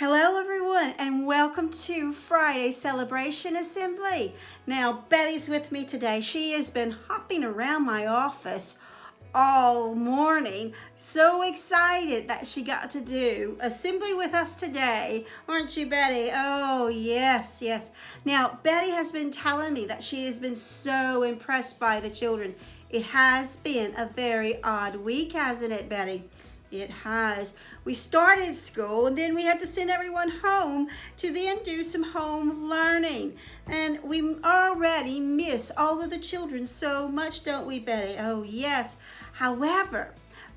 Hello everyone and welcome to Friday Celebration Assembly. Now Betty's with me today. She has been hopping around my office all morning. So excited that she got to do assembly with us today. Aren't you, Betty? Oh, yes, yes. Now, Betty has been telling me that she has been so impressed by the children. It has been a very odd week, hasn't it, Betty? It has. We started school and then we had to send everyone home to then do some home learning. And we already miss all of the children so much, don't we, Betty? Oh, yes. However,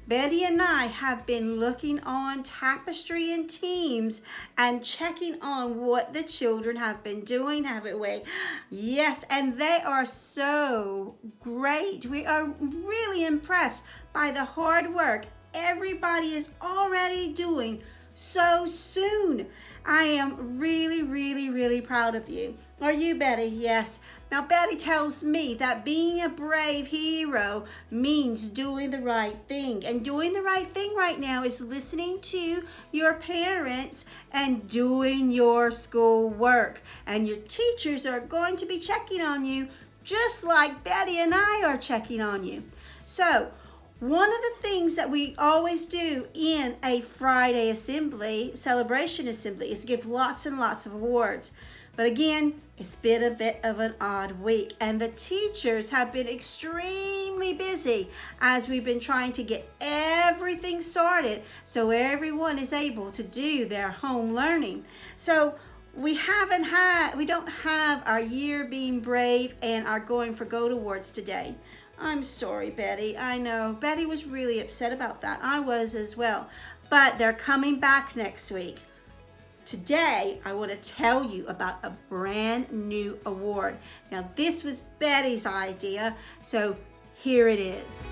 Betty and I have been looking on Tapestry and Teams and checking on what the children have been doing, haven't we? Yes, and they are so great. We are really impressed by the hard work everybody is already doing so soon. I am really proud of you. Are you, Betty? Yes. Now, Betty tells me that being a brave hero means doing the right thing. And doing the right thing right now is listening to your parents and doing your school work. And your teachers are going to be checking on you just like Betty and I are checking on you. So, one of the things that we always do in a Friday assembly, celebration assembly, is give lots and lots of awards. But again, it's been a bit of an odd week, and the teachers have been extremely busy as we've been trying to get everything sorted so everyone is able to do their home learning. So we don't have our year being brave and our going for gold awards today. I'm sorry, Betty. I know. Betty was really upset about that. I was as well. But they're coming back next week. Today, I want to tell you about a brand new award. Now, this was Betty's idea, so here it is.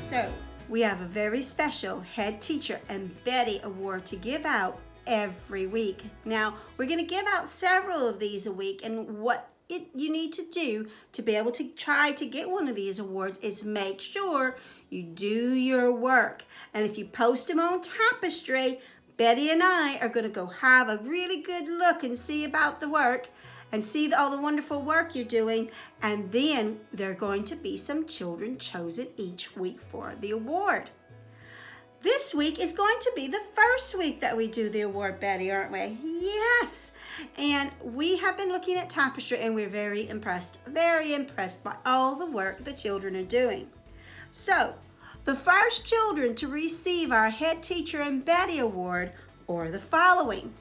So, we have a very special Head Teacher and Betty award to give out every week. Now, we're going to give out several of these a week, and what you need to do to be able to try to get one of these awards is make sure you do your work. And if you post them on Tapestry, Betty and I are going to go have a really good look and see about the work and see all the wonderful work you're doing, and then there are going to be some children chosen each week for the award. This week is going to be the first week that we do the award, Betty, aren't we? Yes, and we have been looking at Tapestry and we're very impressed by all the work the children are doing. So, the first children to receive our Head Teacher and Betty award are the following.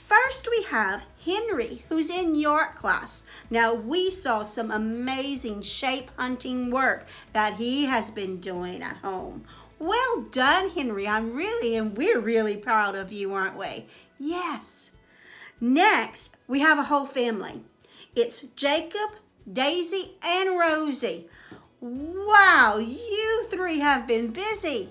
First, we have Henry, who's in York class. Now, we saw some amazing shape hunting work that he has been doing at home. Well done, Henry. We're really proud of you, aren't we? Yes. Next, we have a whole family. It's Jacob, Daisy, and Rosie. Wow, you three have been busy.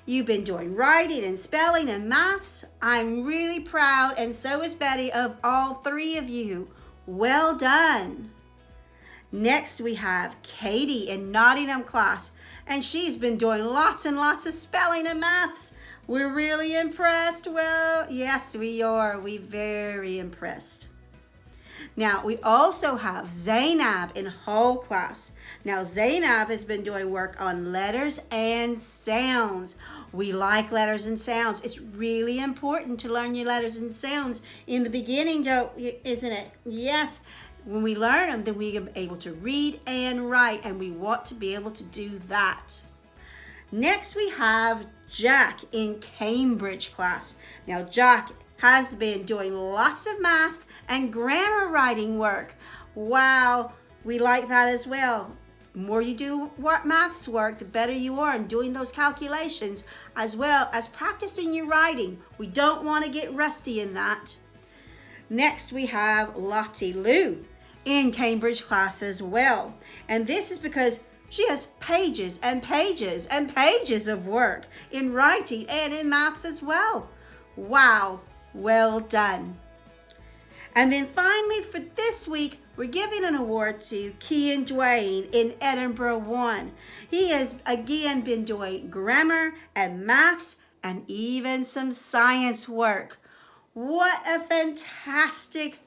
You've been doing writing and spelling and maths. I'm really proud, and so is Betty, of all three of you. Well done. Next, we have Katie in Nottingham class, and she's been doing lots and lots of spelling and maths. We're really impressed. Well, yes, we are. We're very impressed. Now, we also have Zainab in Hull class. Now, Zainab has been doing work on letters and sounds. We like letters and sounds. It's really important to learn your letters and sounds in the beginning, isn't it? Yes. When we learn them, then we are able to read and write, and we want to be able to do that. Next, we have Jack in Cambridge class. Now, Jack has been doing lots of maths and grammar writing work. Wow, we like that as well. The more you do maths work, the better you are in doing those calculations, as well as practicing your writing. We don't want to get rusty in that. Next, we have Lottie Lou in Cambridge class as well. And this is because she has pages and pages and pages of work in writing and in maths as well. Wow, well done. And then finally for this week, we're giving an award to Kian Dwayne in Edinburgh 1. He has again been doing grammar and maths and even some science work. What a fantastic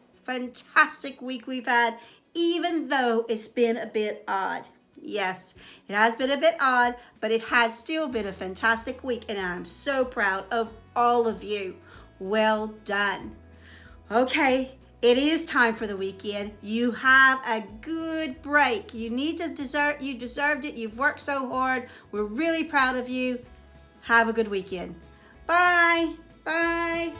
week we've had, even though it's been a bit odd. Yes, it has been a bit odd, but it has still been a fantastic week, and I'm so proud of all of you. Well done. Okay, it is time for the weekend. You have a good break. You deserved it. You've worked so hard. We're really proud of you. Have a good weekend. Bye. Bye.